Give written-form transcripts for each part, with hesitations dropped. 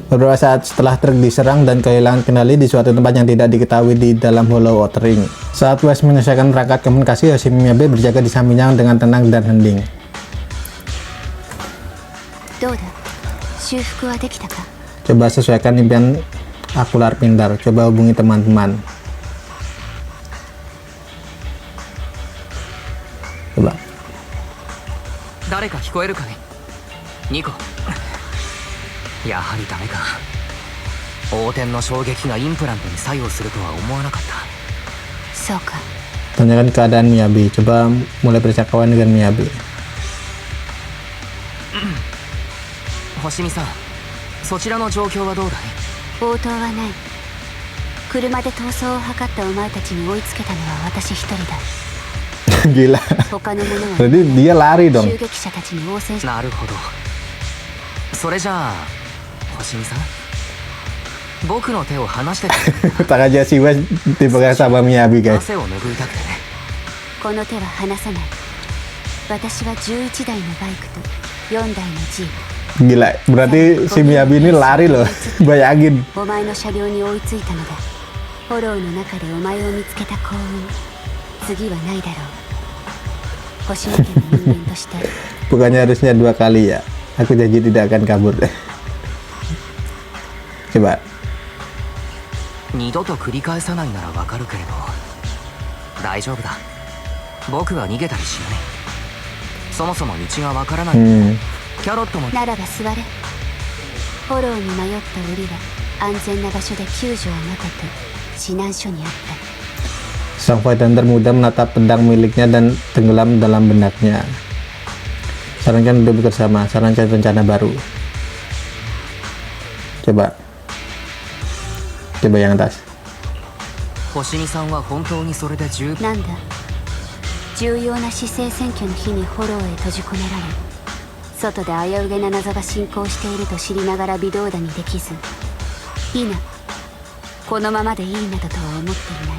Beberapa saat setelah truk diserang dan kehilangan kendali di suatu tempat yang tidak diketahui di dalam Hollow Watering. Saat West menyelesaikan perangkat komunikasi, Yoshimi Miyabi berjaga di sampingnya dengan tenang dan hening. Coba sesuaikan impian akular pintar. Coba hubungi teman-teman. Coba. 誰か聞こえるかい？ニコ。やはりダメか。横転の衝撃がインプラントに作用するとは思わなかった。そうか。 Tanyakan keadaan Miyabi. Coba mulai percakapan dengan Miyabi. 星見さん、そちらの状況はどうだい？応答はない。車で逃走を図ったお前たちに追いつけたのは私一人だ。 Gila. 他の者は Berarti dia lari dong. 襲撃者たちに応戦し。なるほど。それじゃあ星見さん、僕の手を離してくれ。 Tangannya si West dipegang sama Miyabi, guys. 汗を拭いたくてね。この手は離さない。私は11台のバイクと4台のジープ。 Gila, berarti si Miyabi ini lari loh. Bayangin. お前の車両に追いついたのだ。フォローの中でお前を見つけた幸運、次はないだろう。星野家の人間として。 Bukannya harusnya 2 kali ya? Aku janji tidak akan kabur. Coba. 二度と繰り返さないならわかるけれど、大丈夫だ。僕は逃げたりしない。そもそも道がわからない。キャロットも。ならば座れ。フォローに迷った檻は安全な場所で救助を待てと指南書にあった。 Sang fighter muda menatap pedang miliknya dan tenggelam dalam benaknya. Sarankan untuk bersama, sarankan rencana baru. Coba yang atas. 星見さんは本当にそれで十分。なんだ。重要な市政選挙の日にフォローへ閉じ込められ、外で危うげな謎が進行していると知りながら微動だにできず、いいな、このままでいいなどとは思っていない。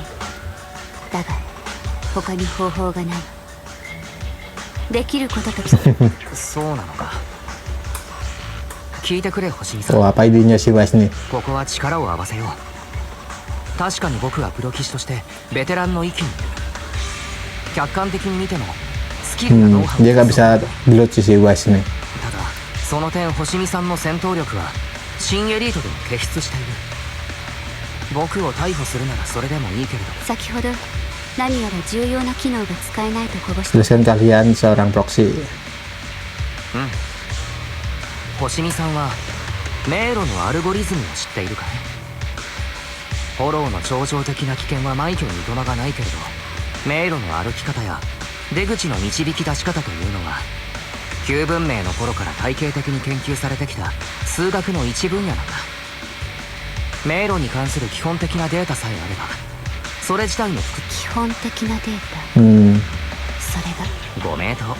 だが他に方法がない。できることとき。そうなのか。聞いてくれ星見さん。 Oh, apa idenya si West nih? ここは力を合わせよう。確かに僕はプロ棋士としてベテランの域にいる。客観的に見てもスキルやノウハウ。 Dia nggak bisa gelut si West nih. ただその点星見さんの戦闘力は新エリートでも傑出している。僕を逮捕するならそれでもいいけれど。先ほど何やら重要な機能が使えないとこぼした。 Jelaskan kalian seorang proxy. 星見さんは迷路のアルゴリズムを知っているかい？フォローの超常的な危険は枚挙にいとまがないけれど、迷路の歩き方や出口の導き出し方というのは旧文明の頃から体系的に研究されてきた数学の一分野なんだ。迷路に関する基本的なデータさえあればそれ自体の基本的なデータ。それがご名答。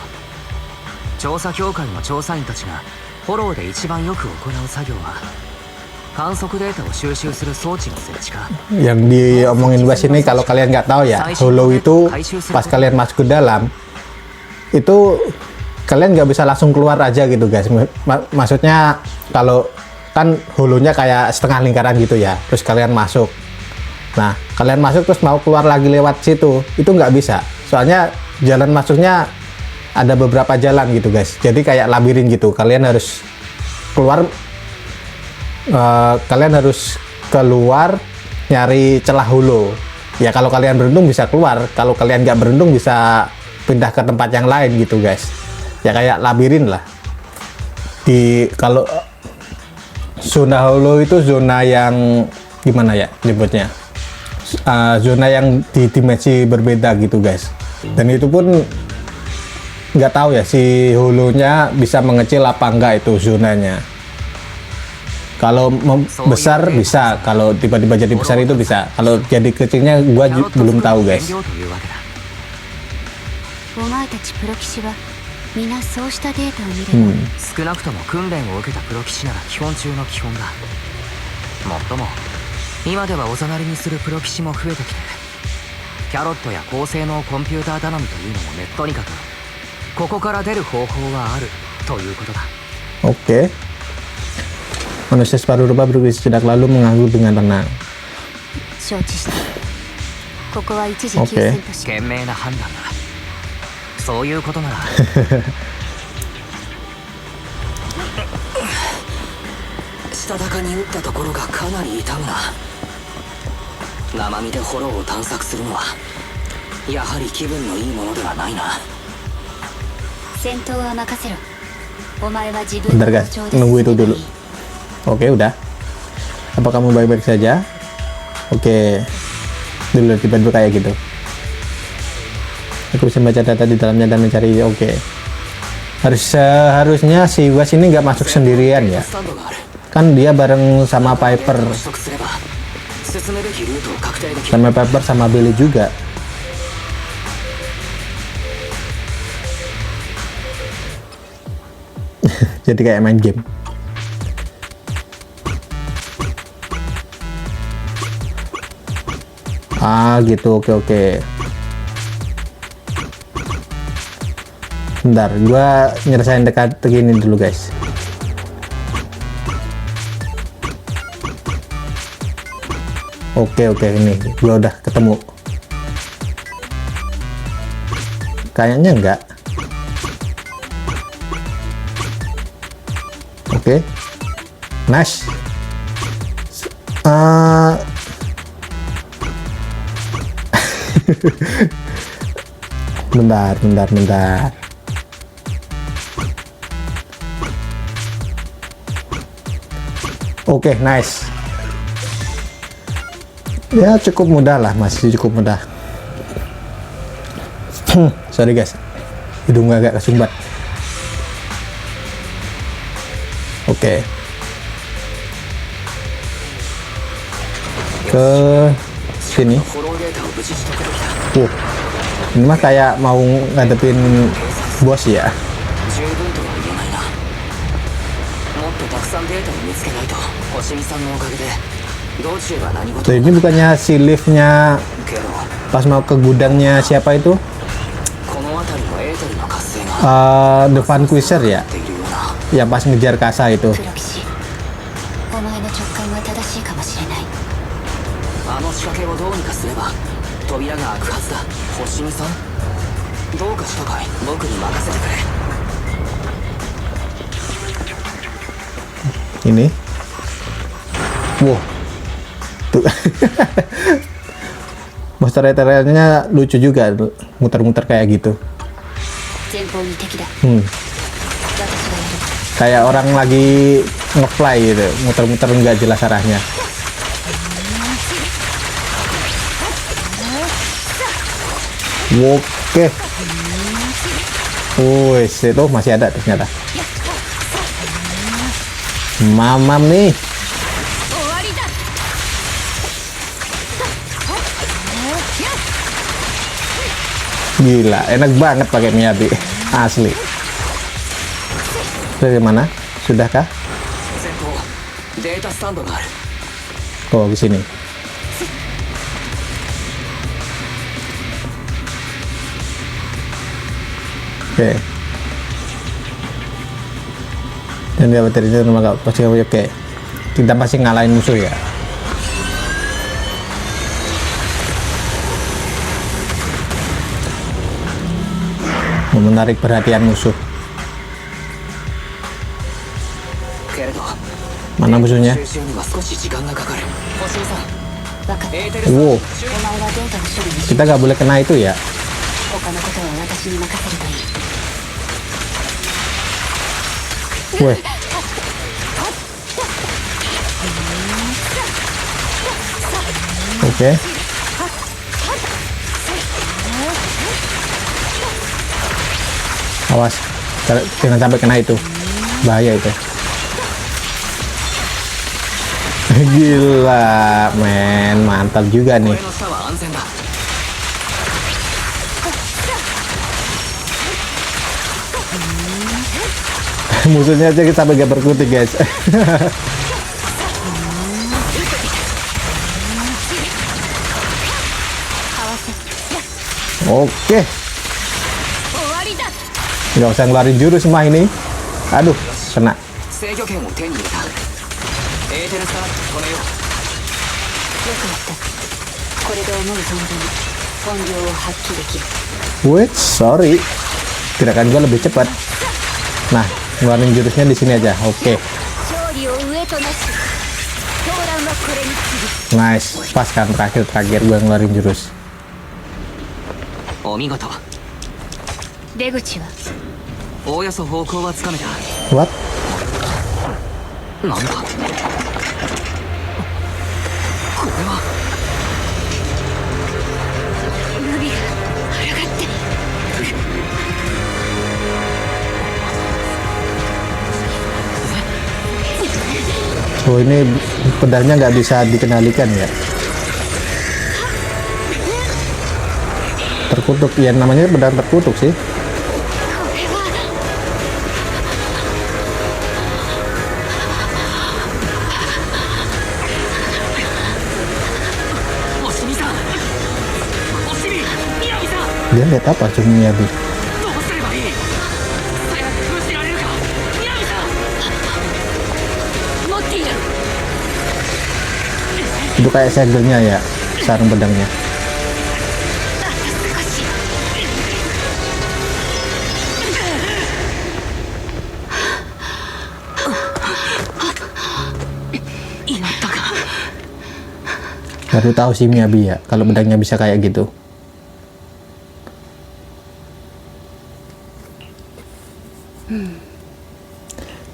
調査協会の調査員たちがフォローで一番よく行う作業は観測データを収集する装置の設置か。 Yang diomongin West ini kalau kalian nggak tahu ya, Hollow itu pas kalian masuk ke dalam itu kalian nggak bisa langsung keluar aja gitu guys. Maksudnya kalau kan Hollow-nya kayak setengah lingkaran gitu ya, terus kalian masuk. Nah kalian masuk terus mau keluar lagi lewat situ, itu nggak bisa. Soalnya jalan masuknya ada beberapa jalan gitu guys. Jadi kayak labirin gitu. Kalian harus keluar. Kalian harus keluar nyari celah Hollow. Ya kalau kalian beruntung bisa keluar. Kalau kalian nggak beruntung bisa pindah ke tempat yang lain gitu guys. Ya kayak labirin lah. Kalau zona Hollow itu zona yang gimana ya nyebutnya? Zona yang di dimensi berbeda gitu guys. Dan itu pun nggak tahu ya si Hollow-nya bisa mengecil apa enggak itu zonanya. Kalau besar bisa, kalau tiba-tiba jadi besar itu bisa. Kalau jadi kecilnya gua belum tahu guys. お前たちプロ棋士は皆そうしたデータを見れば、少なくとも訓練を受けたプロ棋士なら基本中の基本だ。もっとも今ではおざなりにするプロ棋士も増えてきて、キャロットや高性能コンピューター頼みというのもとにかくここから出る方法はあるということだ。 Oke. Manusia separuh rupa berkondisi sejak lalu mengganggu dengan tenang. 承知したここは一時 Oke. 休戦とし賢明な判断だ。そういうことならしたたかに打ったところがかなり痛むな。生身でホローを探索するのはやはり気分のいいものではないな。戦闘は任せろお前は自分の Bentar 歩 guys, 調で nunggu itu 進めば dulu. いい Oke, udah. Apa kamu baik-baik saja? Oke. Dulu tiba-tiba kayak gitu. Aku bisa baca data di dalamnya dan mencari. Oke. Harusnya si Was ini nggak masuk sendirian ya. スタンドがある。 Kan dia bareng sama Piper, 取得すれば進めべきルートを確定できる。 sama Piper sama Billy juga. Jadi kayak main game. Ah gitu, oke. Bentar, gua nyelesain dekat gini dulu guys. Oke, ini gua udah ketemu. Kayaknya enggak. Oke. Nice. Bentar. Oke, nice. Ya cukup mudah lah, masih cukup mudah. Sorry guys, hidung agak kesumbat. Oke. Ke sini. フォローデータを無事取得できた。 Ini mah kayak mau ngadepin bos ya. 十分とは言えないな。もっとたくさんデータを見つけないと。星見さんのおかげで道中は何事 Tuh, も ini bukannya si liftnya けど pas mau ke gudangnya siapa itu? この辺りのエーテルの活性が The Vanquisher ya, っているような。 yang pas ngejar Kasa itu. 黒騎士お前の直感は正しいかもしれないあの仕掛けをどうにかすれば扉が開くはずだ。星見さんどうかしたかい。僕に任せてくれ。 Ini. Wow. Tuh. Monster Etherealnya lucu juga, muter-muter kayak gitu. 前方に敵だ Hmm. 私がやる Kayak orang lagi ngefly gitu, muter-muter nggak jelas arahnya. Oke. Wih, itu masih ada ternyata. Mamam nih. Gila, enak banget pakai Miyabi. Asli. Dari mana? Sudahkah? 前方データスタンドがある。 Oh, di sini. Oke. Dan dia materinya nomor pasti oke. Kita pasti ngalahin musuh ya. Menarik perhatian musuh. けれど Mana musuhnya? 収集には少し時間がかかる。星見さん分かったエーテルスタン Wow, お前はデータの処理にし kita nggak boleh kena itu ya. 他のことは私に任せるといい Weh. Oke. Awas, jangan sampai kena itu. Bahaya itu. Gila, men, mantap juga こ nih. れの下は安全だ。 Musuhnya aja sampai gak berkutik, guys. Oke. Nggak usah ngeluarin jurus mah ini. Aduh, kena. 制御権を手に入れた。エーテルスター止めよう。よくやった。これで思う存分本領を発揮できる。 Wait, sorry. Gerakan gue lebih cepat. Nah, ngeluarin jurusnya di sini aja. Oke. 勝利を上となし、狂乱はこれに次ぐ。 Nice. Pas kan terakhir gue ngeluarin jurus. お見事。出口はおおよそ方向はつかめた。 What? なんだこれは。海が抗って。 Oh, ini pedangnya nggak bisa dikendalikan ya. Terkutuk, ya namanya pedang terkutuk sih. 星見さん、星見、宮城さん、 Dia lihat apa Tsumiyabi? どうすればいい。早く封じられるか。宮城さん。持っている。 Itu kayak segelnya ya, sarung pedangnya. あと少し。やったか。 Baru tahu sih Miyabi ya, kalau pedangnya bisa kayak gitu.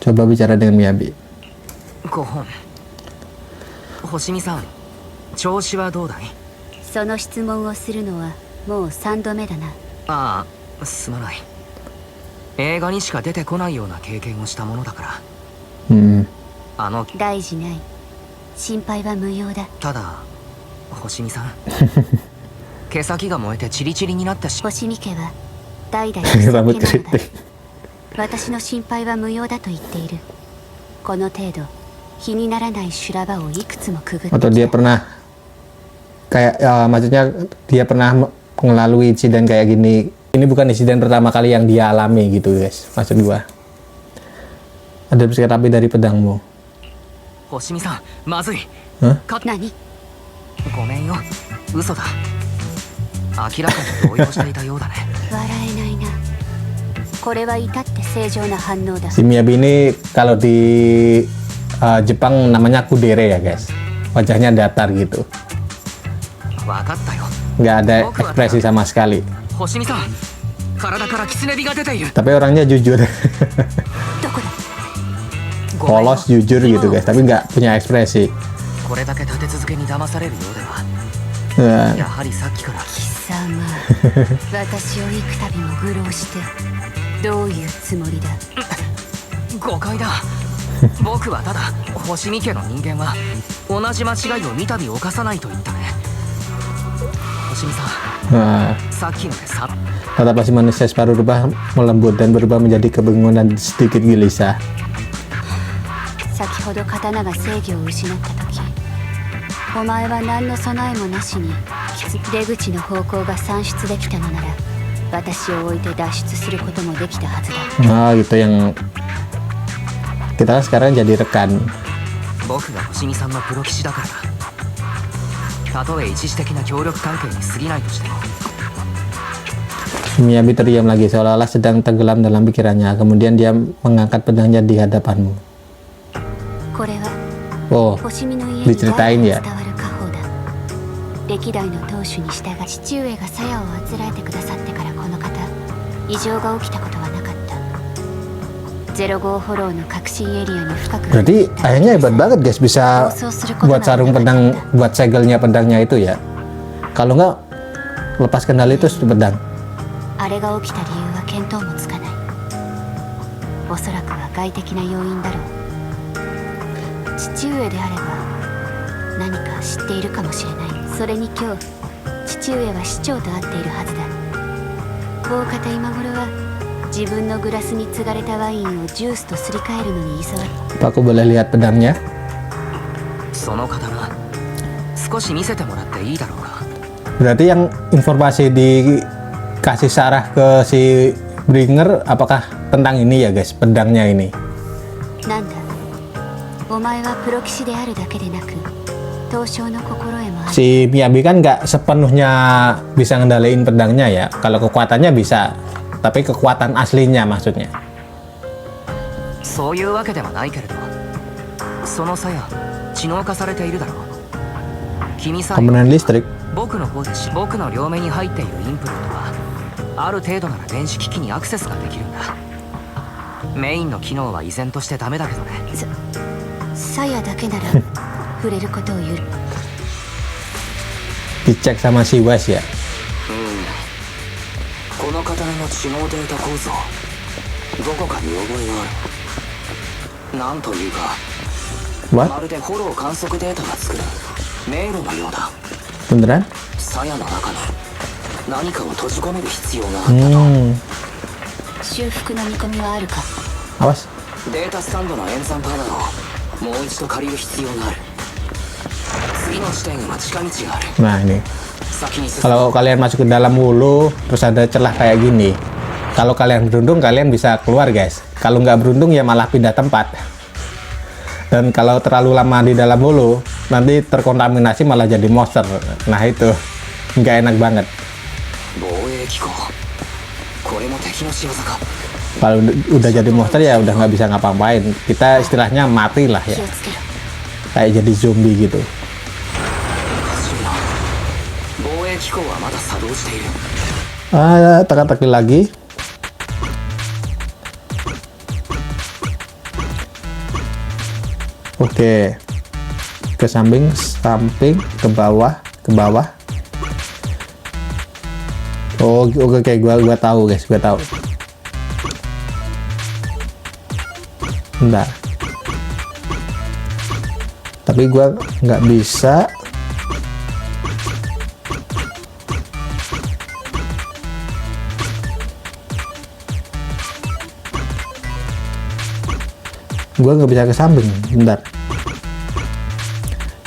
Coba bicara dengan Miyabi. 5本。星見さん、調子はどうだい。その質問をするのはもう3度目だな。ああ、すまない。映画にしか出てこないような経験をしたものだから。 Hmm. あの、大事ない。心配は無用だ。ただ、星見さん。毛先が燃えてチリチリになったし。星見家は代々 Rambut 酒なのだ。 keriting. 私の心配は無用だと言っている。この程度気にならない修羅場をいくつもくぐってき Atau dia た。 pernah kayak maksudnya dia pernah melalui insiden kayak gini. Ini bukan insiden pertama kali yang dia alami gitu guys, maksud gua. Ada bersikap api dari pedangmu. 星見さん、まずい。 Hah? 何？ごめんよ、嘘だ。明らかに動揺していたようだね。笑えないな。これは至って正常な反応だ。 Si Miyabi ini kalau di Jepang namanya kudere ya guys. Wajahnya datar gitu, わかったよ。 nggak ada ekspresi sama sekali. 星見さん、体から狐火が出ている。 Tapi orangnya jujur, どこだ？ごめんよ polos jujur gitu guys. Tapi nggak punya ekspresi. これだけ立て続けに騙されるようでは、 Nah, やはりさっきから。貴様、私を幾度も愚弄してどういうつもりだ？誤解だ。僕はただ星見家の人間は同じ間違いを三度犯さないと言ったね。星見さ nah, ん、さっきのでさ。 kata pasti manusia separuh rubah melembut dan berubah menjadi kebingungan dan sedikit gelisah. 先ほど刀が制御を失った時、お前は何の備えもなしに出口の方向が算出できたのなら、私を置いて脱出することもできたはずだ。 Nah, gitu yang kita kan sekarang jadi rekan. 僕が星見さんのプロ棋士だからだ。たとえ一時的な協力関係に過ぎないとしても。 Miyabi terdiam lagi seolah-olah sedang tenggelam dalam pikirannya. Kemudian dia mengangkat pedangnya di hadapanmu. これは Oh, 星見の家に diceritain 伝 ya. わる家宝だ。歴代の当主に従い父上が鞘をあつらえてくださってからこの方異常が起きたことはなかった。05フォローの核心エリアに深く Berarti ayahnya hebat banget guys, bisa buat sarung pedang, buat segelnya pedangnya itu ya. Kalau nggak lepas kendali terus pedang. あれが起きた理由は見当もつかない。おそらくは外的な要因だろう。父上であれば何か知っているかもしれない。それに今日父上は市長と会っているはずだ。大方今頃は自分のグラスに継がれたワインをジュースとすり替えるのに急がれ。 Apa aku boleh lihat pedangnya? その刀、少し見せてもらっていいだろうか。 Berarti yang informasi dikasih Sarah ke si Bringer apakah tentang ini ya guys, pedangnya ini? なんだ？お前はプロ棋士であるだけでなく刀匠の心得もある。 Si Miyabi kan nggak sepenuhnya bisa ngendaliin pedangnya ya. Kalau kekuatannya bisa, tapi kekuatan aslinya maksudnya. そういうわけではないけれど、その鞘知能化されているだろう。君さえ Komponen listrik. 僕の方で僕の両目に入っているインプットはある程度なら電子機器にアクセスができるんだ。メインの機能は依然としてダメだけどね。鞘だけなら触れることを許。 Dicek sama si Wes ya. この刀の知能データ構造、どこかに覚えがある。なんというか、 What? まるでフォロー観測データが作る迷路のようだ。 Beneran? 鞘の中に何かを閉じ込める必要があったと。 修復の見込みはあるか。 Awas. データスタンドの演算パワーをもう一度借りる必要がある。次の地点へは近道がある。 Nah ini. 先に進む。 Kalau kalian masuk ke dalam hulu, terus ada celah kayak gini. Kalau kalian beruntung, kalian bisa keluar guys. Kalau nggak beruntung ya malah pindah tempat. Dan kalau terlalu lama di dalam hulu, nanti terkontaminasi malah jadi monster. Nah itu, nggak enak banget. 防衛機構。これも敵の仕業か。 Kalau udah jadi monster ya udah nggak bisa ngapa-ngapain. Kita istilahnya mati lah 気 ya. をつけろ。 Kayak jadi zombie gitu. 防衛機構はまだ作動している。 Teka-teki lagi. Oke. Ke samping, ke bawah. Oh, oke, gua tahu guys, gua tahu. Bentar. Tapi gua nggak bisa. Gua nggak bisa ke samping. Bentar.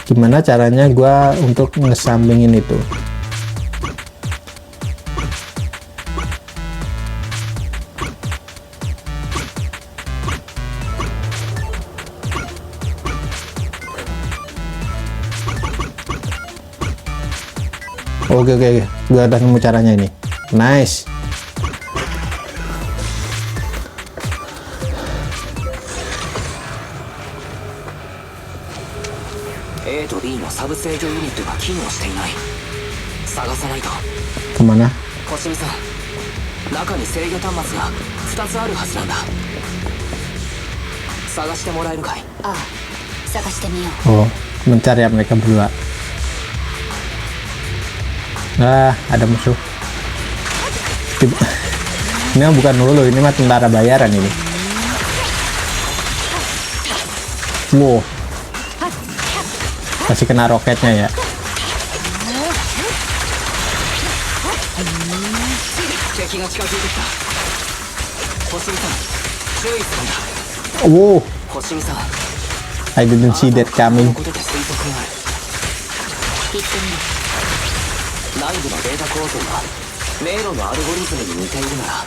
Gimana caranya gua untuk ngesampingin itu? Oke, gua udah nemu caranya ini. Nice. A と B のサブ制御ユニットが機能していない。探さないと。 Kemana? 星見さん、中に制御端末が2つあるはずなんだ。探してもらえるかい。ああ、探してみよ Oh, mencari ya mereka berdua. Ah, ada musuh. Ini mah bukan hulu, ini mah tentara bayaran ini. Wow. Masih kena roketnya ya. 敵が近づいてきた。星見さん、注意するんだ。 Wow, 星見さん、 I didn't see that こ coming. のことで推測がある。う。行ってみる。内部のデータ構造が迷路のアルゴリズムに似ているなら、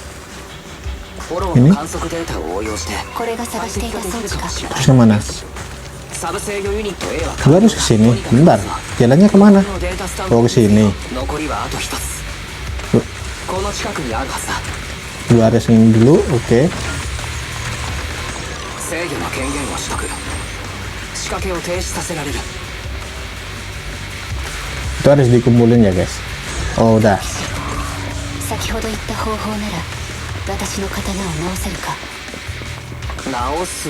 フォローの観測データを応用してこれが探していた装置か。 Terus kemana? サブ制御ユニット A は Gua harus kesini. Bentar, jalannya kemana? このデータスタンド Oh, kesini. 残りはあと一つ。この近くにあるはずだ。 Gua harus ini dulu, oke. 制御の権限を取得。仕掛けを停止させられる。 Itu harus dikumpulin ya guys. Oh udah. 先ほど言った方法なら私の刀を直せるか。直す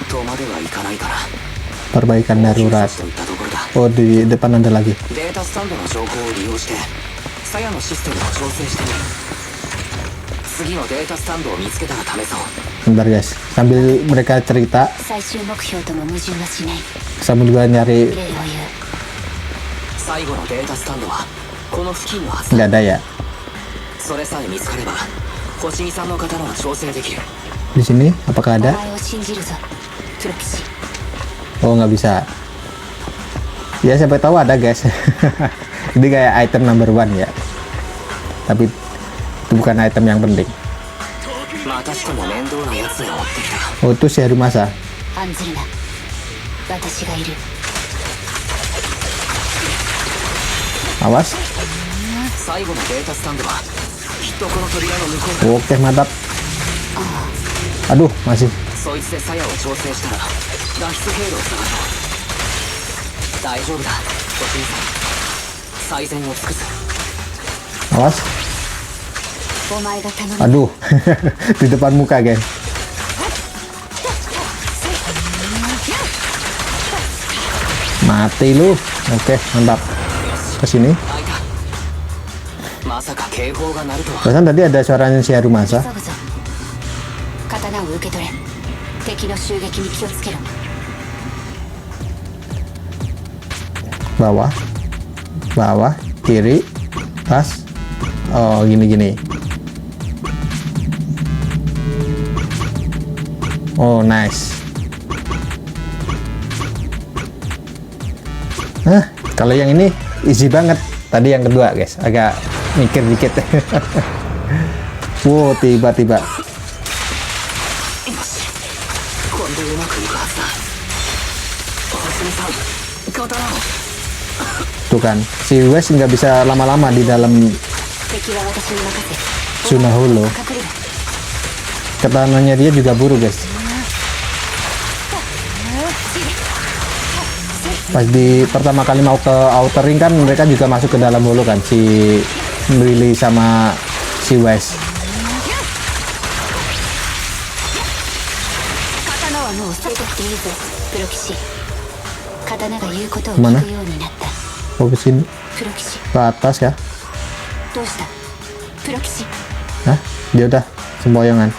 とまではいかないから。 Perbaikan darurat. といったところだ。 Oh di depan ada lagi. データスタンドの情報を利用して鞘のシステムを調整してみる。次のデータスタンドを見つけたら試そう。 Bentar guys. Sambil mereka cerita, 最終目標とも矛盾はしない。 sambil gua nyari 例を言う。最後のデータスタンドはこの付近のはずだ。 nggak ada ya. それさえ見つかれば星見さんの刀は調整できる。 Di sini apakah お ada? 前を信じるぞ、プロ棋士。 Oh nggak bisa. Ya siapa tahu ada guys. Ini kayak item number 1 ya. Tapi itu bukan item yang penting. またしても面倒なやつが追ってきた。 Oh itu si Harumasa. 案ずるな。私がいる。 Awas. 最後のデータスタンドはきっとこの扉の向こう Oke, mantap. Aduh, masih. そいつで鞘を調整したら脱出経路を探そう。大丈夫だ星見さん、最善を尽くす。 Awas. お前が頼む。 Aduh, di depan muka, guys. Mati lu. Oke, mantap. Ke sini. 開いた。まさか警報が鳴るとは。 Perasaan tadi ada suaranya si Harumasa. 急ぐぞ。刀を受け取れ。敵の襲撃に気をつけろ。 Bawah, bawah, kiri, pas. Oh, gini. Oh, nice. Hah, kalau yang ini easy banget. Tadi yang kedua, guys, agak mikir dikit. Wow, tiba-tiba. よし、これでうまくいくはずだ。星見さん、刀を。 Tuh kan, si West nggak bisa lama-lama di dalam 敵は私に任せ。 Zona Holo. 隠れろ。 Katananya dia juga buru, guys. Pas di pertama kali mau ke outer ring kan mereka juga masuk ke dalam holo kan, si Lily sama si West. 刀はもう捨ててきていいぞ、プロ騎士。刀が言うことを聞 Mana? くようになった。 Oh, ke sini, プロ騎士、 ke atas ya. どうしたプロ騎士。 Hah? Dia udah semboyongan.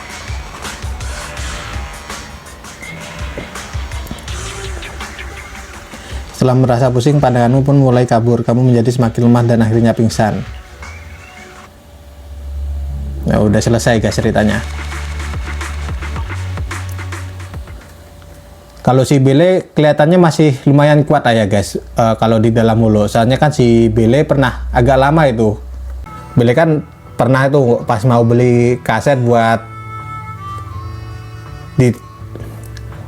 Setelah merasa pusing, pandanganmu pun mulai kabur. Kamu menjadi semakin lemah dan akhirnya pingsan. Ya udah selesai, guys, ceritanya. Kalau si Bele kelihatannya masih lumayan kuat ya, guys. Kalau di dalam holo, soalnya kan si Bele pernah agak lama itu. Bele kan pernah itu pas mau beli kaset buat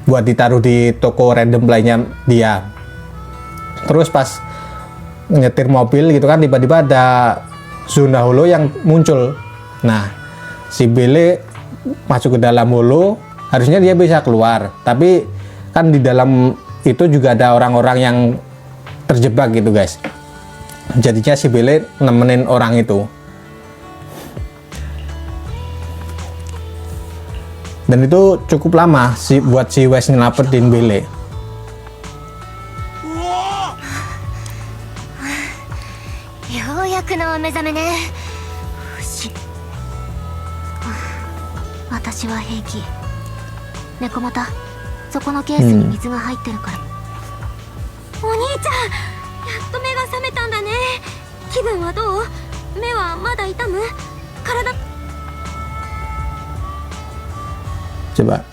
ditaruh di toko random lainnya dia. Terus pas nyetir mobil gitu kan, tiba-tiba ada zona holo yang muncul. Nah, si Bele masuk ke dalam holo, harusnya dia bisa keluar, tapi kan di dalam itu juga ada orang-orang yang terjebak gitu, guys. Jadinya si Bele nemenin orang itu. Dan itu cukup lama buat si West nyelamatin Bele. ようやくのお目覚めね。私は平気。猫又、そこのケースに水が入ってるから。お兄ちゃん、やっと目が覚めたんだね。気分はどう？目はまだ痛む？体。 Coba.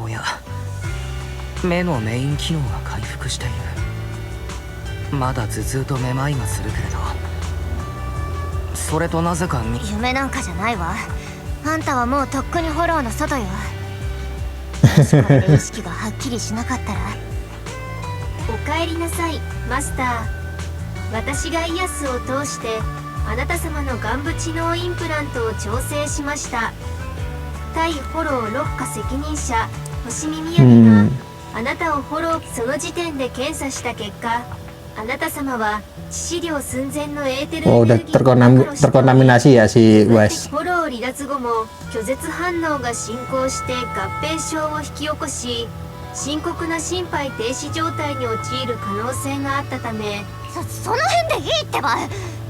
おや、目のメイン機能が回復している。まだ頭痛とめまいがするけれど、それとなぜか夢なんかじゃないわ。あんたはもうとっくにフォローの外よ。もしこれで意識がはっきりしなかったら。おかえりなさい、マスター。私がイアスを通してあなた様の眼部知能インプラントを調整しました。対フォロー6課責任者星見みやびがあなたをフォロー。その時点で検査した結果、あなた様は致死量寸前のエーテルエ Oh, ネ udah ルギーを terkontaminasi ya si West. フォロー離脱後も拒絶反応が進行して合併症を引き起こし、深刻な心肺停止状態に陥る可能性があったため。その辺でいいってば。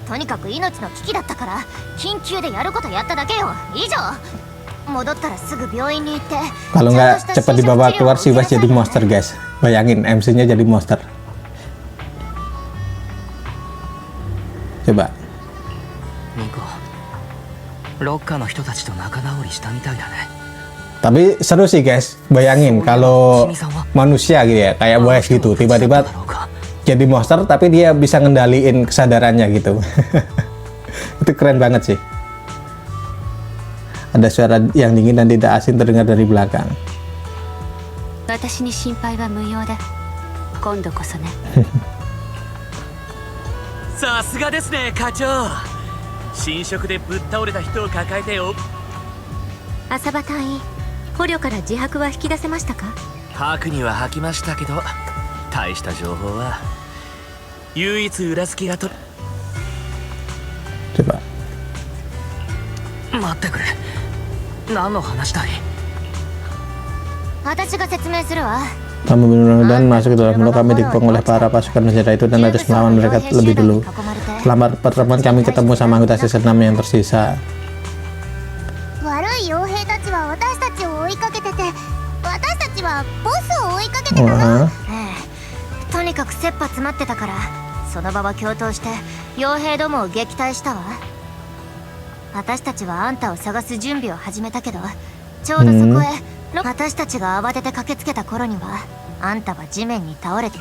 とにかく命の危機だったから緊急でやることやっただけよ。以上。戻ったらすぐ病院に行って。 Kalau nggak cepat dibawa keluar si West jadi monster, guys. Bayangin MC-nya jadi monster. Coba. ニコ、ロッカーの人たちと仲直りしたみたいだね。 Tapi seru sih, guys. Bayangin kalau manusia gitu ya, kayak West gitu, tiba-tiba jadi monster tapi dia bisa ngendaliin kesadarannya gitu. Itu keren banget sih. Ada suara yang dingin dan tidak asing terdengar dari belakang. 私私に心配は無用だ。今度こそね。さすがですね課長。新職でぶっ倒れた人を抱えてよ。浅場隊員、捕虜から自白は引き出せましたか？吐くには吐きましたけど、大した情報は。唯一裏付きが取 Coba. 待ってくれ。何の話だい？私が説明するわ。 Kami benar-benar masuk ke dalam pulau. Kami dikepung oleh para pasukan penjara itu dan harus melawan mereka lebih dulu. Selama pertemuan kami ketemu sama anggota sisa 6 yang tersisa. 悪い傭兵たちは私たちを追いかけてて、私たちはボスを追いかけてたの。とにかく切羽詰まってたから、その場は共闘して傭兵どもを撃退したわ。私たちはあんたを探す準備を始めたけど、ちょうどそこへ私たちが慌てて駆けつけた頃には、あんたは地面に倒れて。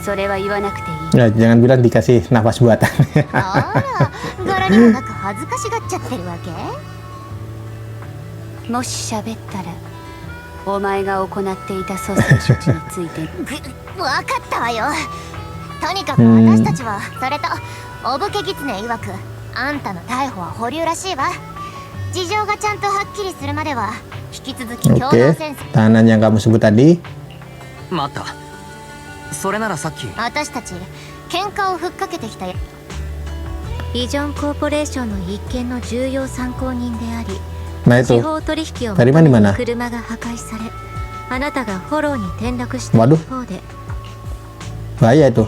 それは言わなくていい。 Ya, jangan bilang dikasih nafas buatan. あら、柄にもなく恥ずかしがっちゃってるわけ？もし喋ったら、お前が行っていた蘇生処置について。わかったわよ。とにかく私たちは、それとお武家狐曰く、あんたの逮捕は保留らしいわ。事情がちゃんとはっきりするまでは引き続き共同 Oke, 戦争。 tahanan yang kamu sebut tadi. 待った。それならさっき。私たち喧嘩をふっかけてきたよ。ビジョンコーポレーションの一件の重要参考人であり、 Nah 司 itu, 法取引を dari 求 mana め mana? る車が破壊され、あなたがフォローに転落した Waduh. 一方で、 Bahaya itu.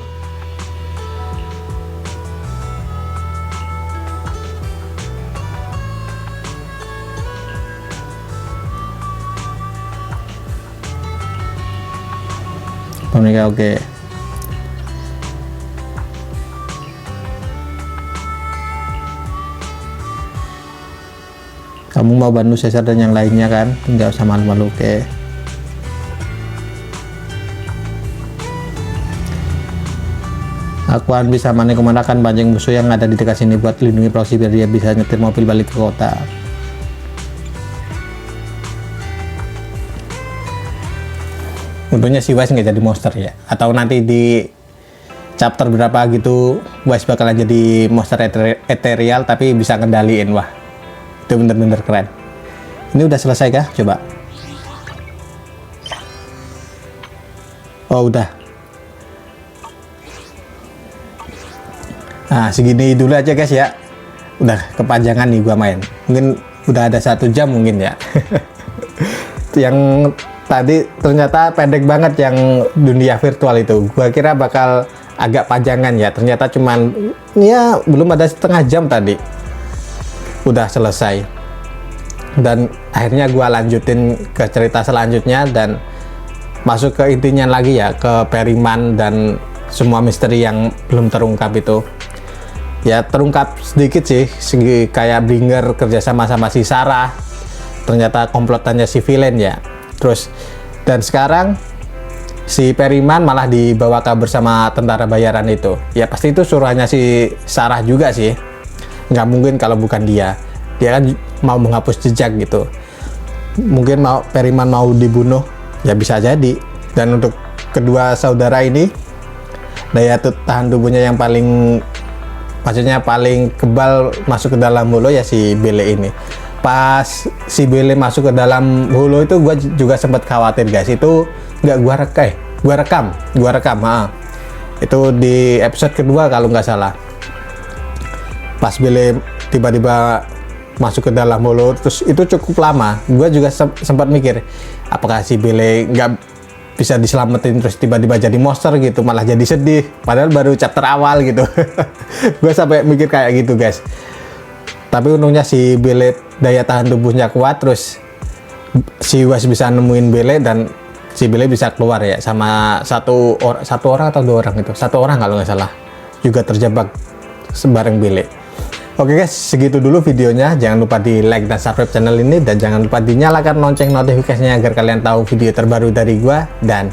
Mereka oke. Kamu mau bantu Caesar dan yang lainnya kan? Nggak usah malu-malu, oke. Aku akan bisa menikomendakan banyak musuh yang ada di dekat sini buat lindungi proxy biar dia bisa nyetir mobil balik ke kota. Untungnya si Wise nggak jadi monster ya. Atau nanti di chapter berapa gitu Wise bakalan jadi monster ethereal tapi bisa ngendaliin. Wah, itu bener-bener keren. Ini udah selesai kah? Coba. Oh udah. Nah segini dulu aja guys ya. Udah kepanjangan nih gua main. Mungkin udah ada 1 jam mungkin ya. Yang tadi ternyata pendek banget yang dunia virtual itu. Gua kira bakal agak panjangan ya. Ternyata cuman ya belum ada setengah jam tadi. Udah selesai. Dan akhirnya gua lanjutin ke cerita selanjutnya dan masuk ke intinya lagi ya, ke Periman dan semua misteri yang belum terungkap itu. Ya terungkap sedikit sih, segi kayak Bringer kerjasama sama si Sarah. Ternyata komplotannya si villain ya. Terus dan sekarang si Periman malah dibawa kabur sama tentara bayaran itu. Ya pasti itu suruhannya si Sarah juga sih. Nggak mungkin kalau bukan dia. Dia kan mau menghapus jejak gitu. Mungkin Periman mau dibunuh, ya bisa jadi. Dan untuk kedua saudara ini, daya tahan tubuhnya yang paling, maksudnya paling kebal masuk ke dalam holo ya si Bele ini. Pas si Bele masuk ke dalam holo itu gue juga sempat khawatir guys. Itu nggak gua rekam. Itu di episode kedua kalau nggak salah. Pas Bele tiba-tiba masuk ke dalam holo, terus itu cukup lama. Gue juga sempat mikir, apakah si Bele nggak bisa diselamatin terus tiba-tiba jadi monster gitu, malah jadi sedih. Padahal baru chapter awal gitu. Gue sampai mikir kayak gitu guys. Tapi untungnya si Bele daya tahan tubuhnya kuat, terus si Wise bisa nemuin Bele dan si Bele bisa keluar ya sama satu orang atau 2 orang itu. 1 orang kalau nggak salah juga terjebak sebareng Bele. Oke guys, segitu dulu videonya. Jangan lupa di like dan subscribe channel ini dan jangan lupa dinyalakan lonceng notifikasinya agar kalian tahu video terbaru dari gua dan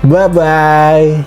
bye bye.